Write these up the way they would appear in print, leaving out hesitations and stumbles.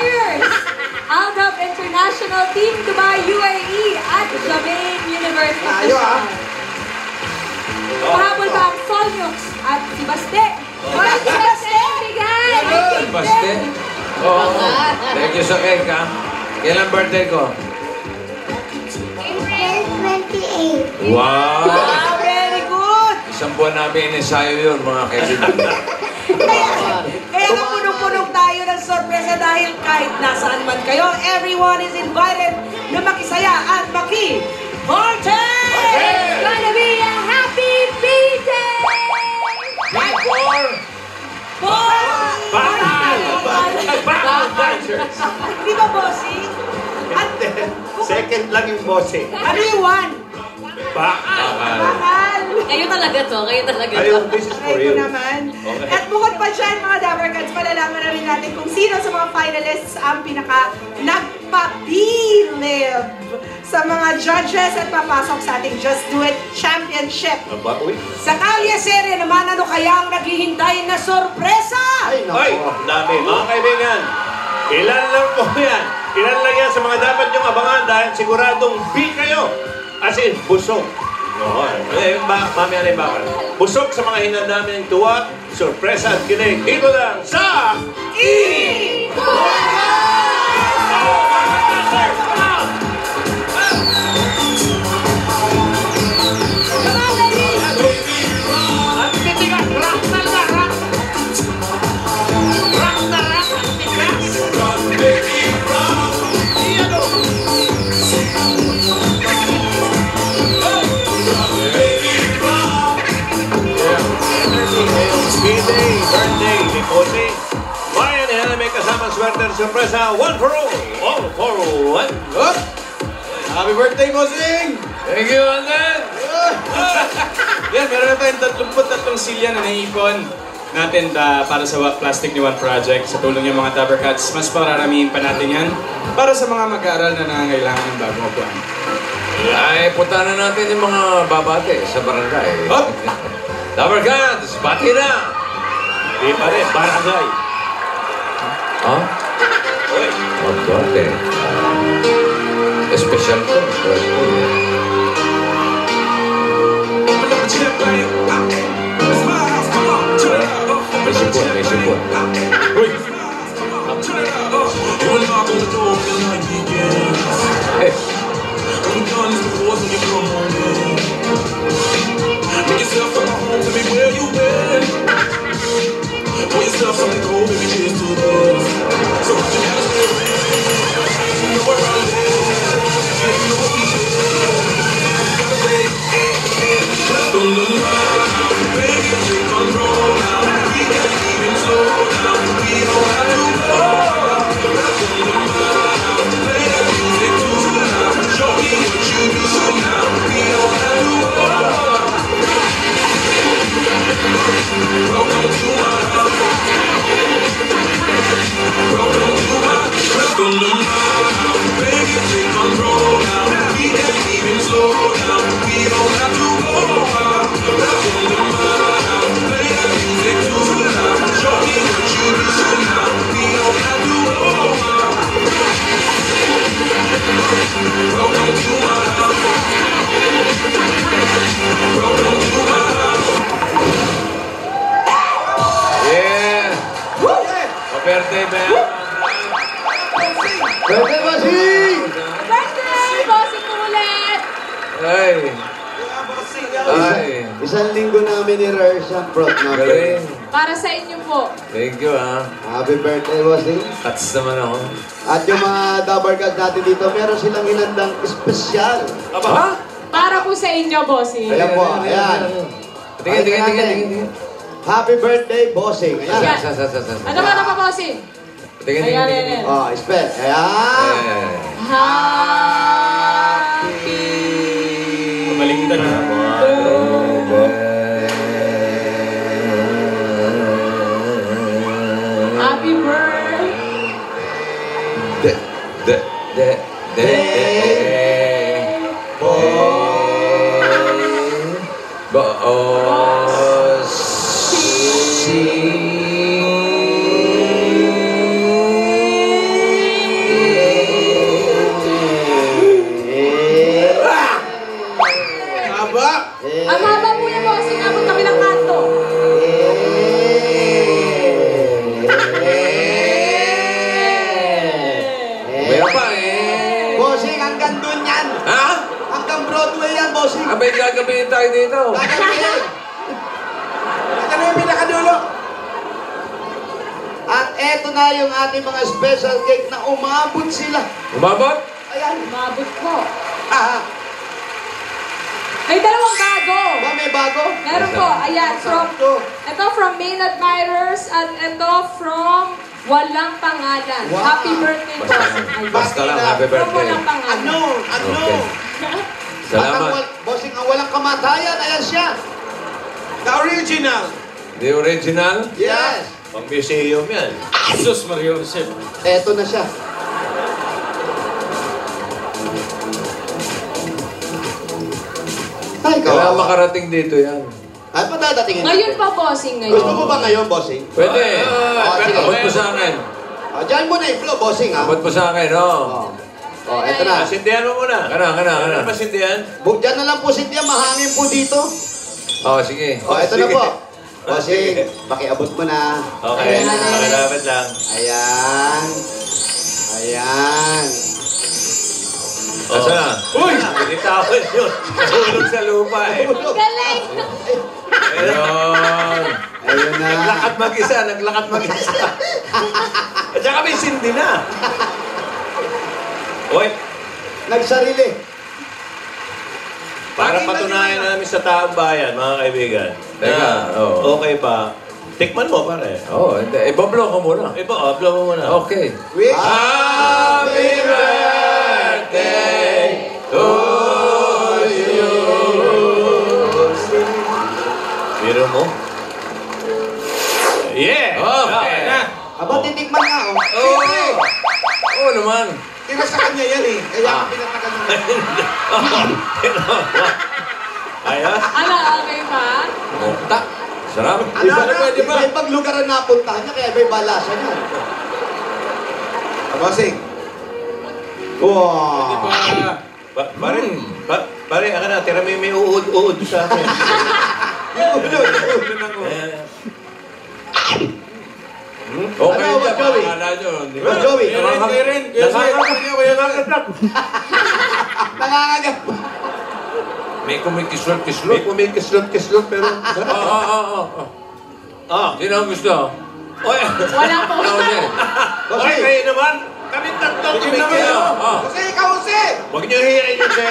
Flyers, Aldab International Team Dubai UAE at Jamain University. Pahabol pa ang Solnyux at si Baste. Hoy, si Baste! Bigay! Baste? Oo. Thank you sa cake, ha? Kailan birthday ko? April 28. Wow! Wow, very good! Isang buwan namin ensayo yun, mga kaibigan. Kaya nga punong-punong tayo ng sorpresa dahil kahit nasaan man kayo, everyone is invited na makisaya at maki-party! It's gonna be a happy birthday! Di ba, bossing? Second lang yung bossing. Ano yung one? Bakal! Kayo talaga to, kayo talaga to. Ayun, this is for Ito you. naman. At bukod pa dyan, mga Dabarkats, malalaman na rin natin kung sino sa mga finalists ang pinaka nagpabilib sa mga judges at papasok sa ating Just Do It Championship. Aba, uy. Sa Kalye Serie naman, ano kaya ang naghihintay na sorpresa? Ay, ang dami. Mga kaibigan, ilan lang po yan. Ilan lang yan sa mga dapat niyong abangan dahil siguradong B kayo. As in, busog. Oo. Mamaya rin bakal. Busog sa mga hinandaming tuwa, sorpresa at kilig. Dito lang sa birthday ni Jose. Mayan ni Hana may kasamang swerter sorpresa. One for all for one. Happy birthday, Bossing! Thank you, Alden! Yan, meron na tayong 33 silya na naipon natin para sa Plastic ni One Project. Sa tulong ng mga Dabarkats, mas pararamihin pa natin yan para sa mga mag-aaral na nangangailangan ng bagong upuan. Ay, punta na natin yung mga babate sa barangay. Hop! Dabarkats, bati na! Di pa rin, barangay. Ha? Uy. Magbate. Espesyal ko. May sipon, may sipon. Uy! Eh, yeah! Birthday ba yan? Birthday, Bossing! Birthday! Bossing mo ulit! Ay! Ay! Isang linggo namin ni-rehearse ang front number. Galing! Para sa inyo po. Thank you, ha? Happy birthday, Bossing. Cuts naman ako. At yung mga Dabarkats natin dito, meron silang hinandang espesyal. Ha? Para po sa inyo, Bossing. Ayan po, ayan. Tingin. Happy birthday, Bossing. Ayan. Ayan. Sa. Ano ba, Bossing? Tingin. Ayan. Oh, spell. Ayan. Happy Baliktad na. Happy birthday! may gagamitin tayo dito. Gagawin! Ito na yung pinakadulo. At eto na yung ating mga special cake na umabot sila. Umabot? Ayan. Umabot po. Ah, May dalawang bago. ba may bago? Meron po. Ayan. Ito from main admirers at ito from walang pangalan. Wow. Happy birthday po. Basta lang, happy From birthday. walang pangalan. Ano? Okay. Salamat. Bossing, ang walang kamatayan, ayan siya. The original. The original? Yes. Pang museum yan. Jesus Mario Joseph. Eto na siya. Ay, Kailangan kawawa. makarating dito yan. Ay, padadatingin Ngayon natin. pa, bossing, ngayon. Gusto mo ba ngayon, bossing? Pwede. sige. Abot mo sa akin. Diyan mo na i-flow, bossing, ha? Abot mo sa akin, oh. Eto na. Pasindihan mo muna. Kana. Ano pasindihan? Diyan na lang po, Cynthia, mahangin po dito. Oh, sige. Eto na po. Bossing, pakiabot mo na. Okay, pakilapit lang. Ayan. Ayan. Asa na? Uy! Binitawan yun. Nahulog sa lupa eh. Ang galing! Ayun. Ayun na. Naglakad mag-isa. At saka may sindi na. Uy, Nagsarili. para patunayan namin sa taong bayan, mga kaibigan, Teka, na oo. okay ba? Tikman mo, pare. Oh, hindi. Ibablo ko muna. Blow mo muna. Okay. Wish. Happy birthday to you. Biro mo? Yeah! Okay. Aba, titikman nga, oh. Oh, oh naman. Kaya sa kanya yan eh. Kaya ako pinatagal mo. Ayos? Ano, okay ba? Mukta. Sarap. Pwede ba? Ibang lugar ang napuntahan niya, kaya iba yung balasa niya. Bossing. Wow. Pare, ako na, tira mo yung may uud sa akin. Okay Ano, niya, Joey? pakakala nyo. Di Oh, ba? Joey. Kuya Ren. Nangangagat. May May kumikislot-kislot. kumikislot-kislot, pero... Sino ang gusto? Oy! Wala po. Oy, kayo naman! Kami tatlo tumigil! Jose, ikaw Jose! Huwag niyo hiyain yung sa...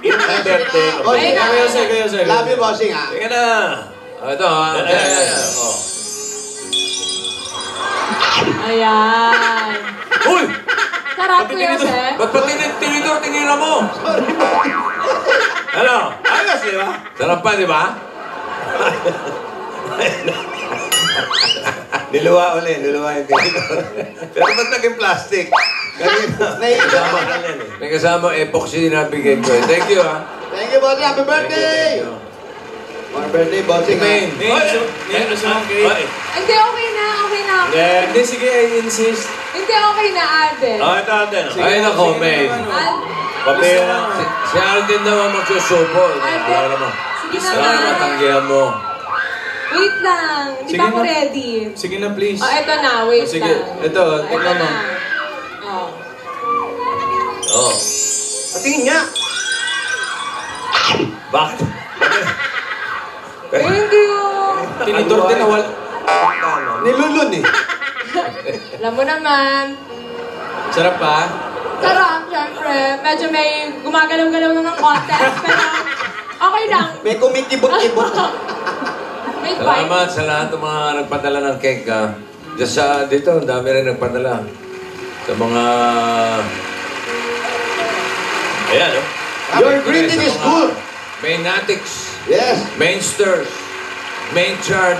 Yung birthday. Bossing, Ay, Kuya Jose. love you, bossing, ha? Tingnan na! Ito, ha? Oh. Ayan. Uy! Sarap, Kuya Jose. Ba't pa tinidor, tinira mo? Ano? Ayos, di ba? Sarap pa, di ba? Niluwa yung tinidor. Pero ba't naging plastic? Kanina. Naiiba. May kasama epoxy na bigay ko. Thank you, ha? Thank you, bossing. Happy birthday! Happy birthday, bossing, ha? Main. Gusto mong cake? Oy! Hindi, okay na. Hindi, sige, I insist. Hindi, okay na, Alden. Oh, ito natin. Ay, nako, Main. Pabira. Si Alden daw ang magsusupo. Wala naman. Sige Wala naman, na. tanggihan mo. Wait lang. Hindi Sige pa ako na. ready. Sige na, please. Oh, eto na. Wait Sige, lang. eto, tignan mo. Oh. Oh. Patingin nga. Bakit? Thank you. Tinidor din na wala. Nilulun, eh. Alam mo naman. Sarap pa? Sarap, syempre. Medyo may gumagalaw-galaw na ng konti. Pero okay lang. May kumikibot-kibot. May bite. Salamat sa lahat ng mga nagpadala ng cake, ha? Diyan sa dito, ang dami rin nagpadala. Sa mga... Ayan, oh. Your greeting is good. Mainatics, Yes. Mainsters, Mainchard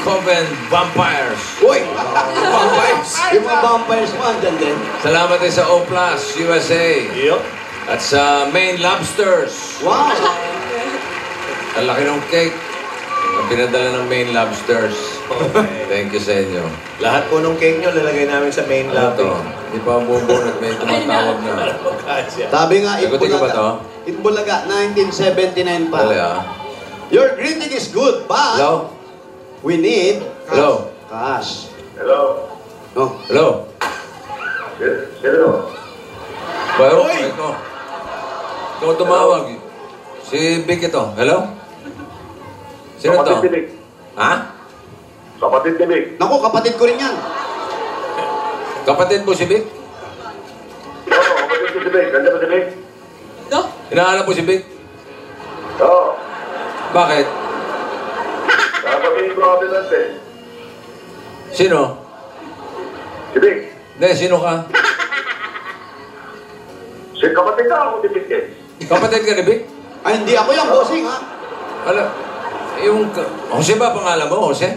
Coven Vampires. Uy! Vampires. Yung mga vampires mo, andyan din. Salamat din sa O Plus USA Iyo. at sa Main Lobsters. Wow! Ang laki ng cake ang pinadala ng Main Lobsters. Okay. Thank you sa inyo. Lahat po ng cake nyo, lalagay namin sa main Ano lobby. to? Hindi pa ang bubunot, may tumatawag na. Kasya. Sabi nga, Sagutin ko ba to? Itbulaga, 1979 pa. Dali, ha? Your greeting is good, but Hello? we need Hello? cash. Hello? No. Hello? Hello? Bayo, ito. Ikaw tumawag. Si Vic ito. Hello? Sino to? Kapatid ni Vic. Ha? Kapatid ni Vic. Naku, kapatid ko rin yan. Kapatid mo si Vic? Oo, kapatid ko si Vic. Nandiyan ba si Vic? No? Hinahanap mo si Vic? Oo. Bakit? Kapatid ko kami natin. Sino? Si Vic. Hindi, sino ka? Si kapatid ka ako ni Vic eh. Kapatid ka ni Vic? Ay, hindi ako yung bossing, ha? Ala, yung... Jose ba pangalan mo? Jose?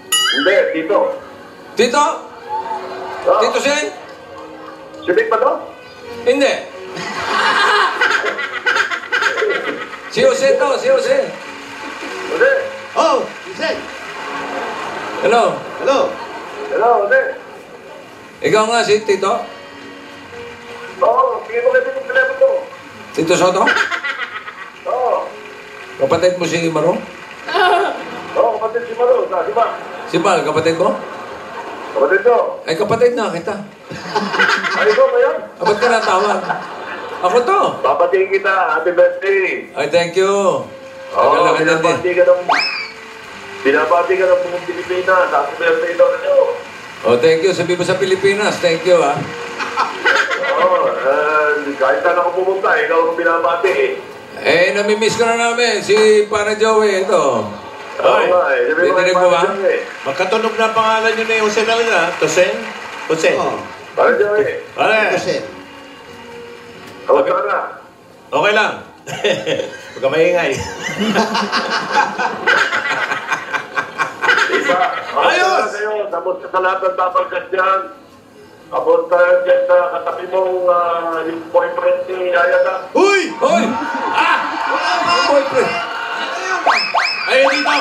Hindi, Tito. Tito? Oo. Tito Sen? Si Vic ba to? Hindi. Si Jose to, si Jose. Hindi. Oh, Vincent. Hello? Hello. Hello, hindi. Ikaw nga si Tito? Oo, sige mo kayo yung telepono ko. Tito Soto? Oo. Kapatid mo si Maro? Oo, kapatid si Maro. Si ba? Si Pal, kapatid mo? Kapatid ko. Ay, kapatid na kita. Ay, ikaw ba yan? Ah, ba't ka natawag? Ako to. Papatingin kita. Happy birthday. Ay, thank you. Oo, Tagal-tagal na din. binabati ka ng buong Pilipinas. Happy birthday daw na nyo. Oh, thank you. Sabi mo sa Pilipinas. Thank you, ah. Oo, kahit saan ako pumunta, ikaw ang binabati eh. Eh, namimiss ko na namin. Si Para Joey, ito. Oo nga eh. Sabi mo Titinig mo ba? eh. Magkatunog na pangalan nyo na yung Jose talaga. Tosen? Jose? Oh, Para dyan eh. Pare, Vincent. Kamusta ka na? okay lang. Huwag ka maingay. Diba? Ayos! Kayo, tapos sa lahat ng tapagat dyan. Tapos dyan sa katabi mong yung boyfriend ni Yaya na. Uy! Hoy! Ang boyfriend. Ayun dito!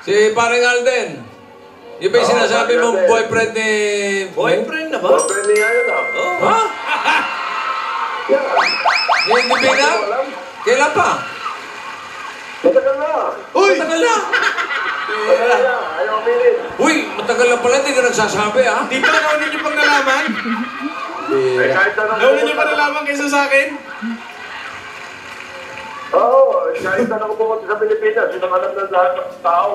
Si Paring Alden. Yung ba yung Oo, sinasabi Paring mong Alden. boyfriend ni... Boyfriend na ba? Boyfriend ni Yaya na. Ha? Yeah. Yung hindi na? Kailan pa? Matagal na. Uy! Matagal na. Matagal na. Ayaw minit. Uy, matagal na pala. Hindi ka nagsasabi, ha? Di ba nauna niyo pang nalaman? Eh, kahit saan ako Nauna niyo pa pumunta. nalaman kaysa sa akin? Oo, kahit saan ako pumunta sa Pilipinas, yun ang alam ng lahat ng tao.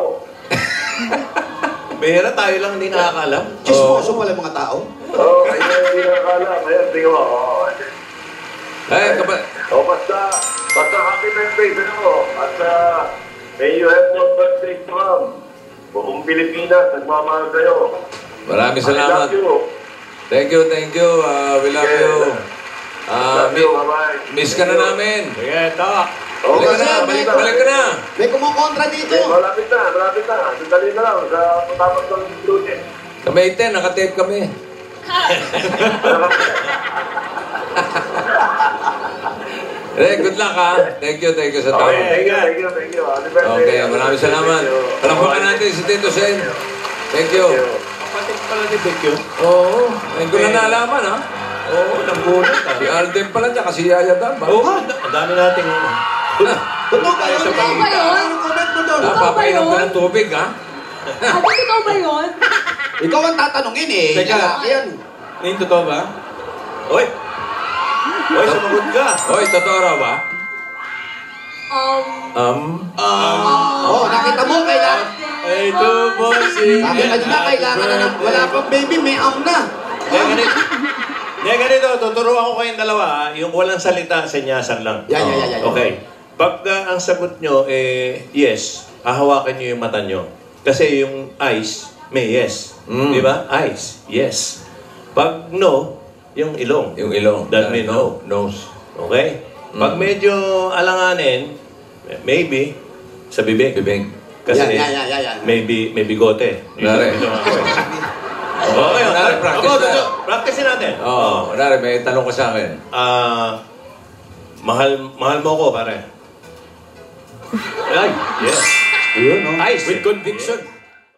Behera tayo lang hindi nakakalam. Chismoso pala mga tao. Oo, kaya hindi nakakala. Kaya tingin mo, oo. Eh, kapag... Basta happy birthday sa inyo. At may you have no birthday from buong Pilipinas. Nagmamahal kayo. Maraming I salamat. love you. Thank you, thank you. We love Yeah. you. Love you, bye-bye. Miss ka na namin. Sige, talk. Oo, Balik ka na, balik ka na. May kumukontra dito. Okay, malapit na, malapit na. Sandali na lang sa matapos ng lunes. Kami 10, nakatape kami. Good luck, ha. Thank you sa tao. Okay, thank you. Happy birthday. Okay, maraming salamat. Palakpakan natin si Tito Sen. Thank you. Kapatid pala ni Vic yun. Oo, ngayon ko na naalaman, ha. Oo, nanggulat Si ah. Alden pala niya, kasi Yaya Dab, ha. Oo, ang dami nating... Totoo ba yun? Totoo ba yun? Anong comment mo doon? Napapainom ka ng tubig, ha. Ate, totoo ba yun? Ikaw ang tatanungin eh. Teka. Lalaki yan. Ngayon, totoo ba? Hoy! Hoy, sumagot ka! Hoy, totoo raw ba? Oh, nakita mo, kailangan. Ay, ito, bossing. Nakita nyo na, kailangan na ng wala pang baby, may na. Ganito, tuturuan ko kayong dalawa. Yung walang salita, senyasan lang. Yan. Okay. Pag ang sagot nyo, yes, hahawakan nyo yung mata nyo. Kasi yung eyes, may yes. Mm. Di ba? Eyes, yes. Pag no, yung ilong. Yung ilong. That means no. Nose. Okay? Pag medyo alanganin, maybe, sa bibig. Bibig. Kasi Yan. may bigote. Kunwari. Okay, Kunwari, practice na. Practice natin. Oo, kunwari, may tanong ka sa akin. Mahal mo ko, pare. Ay, yes. Ayun, no? Eyes. With conviction.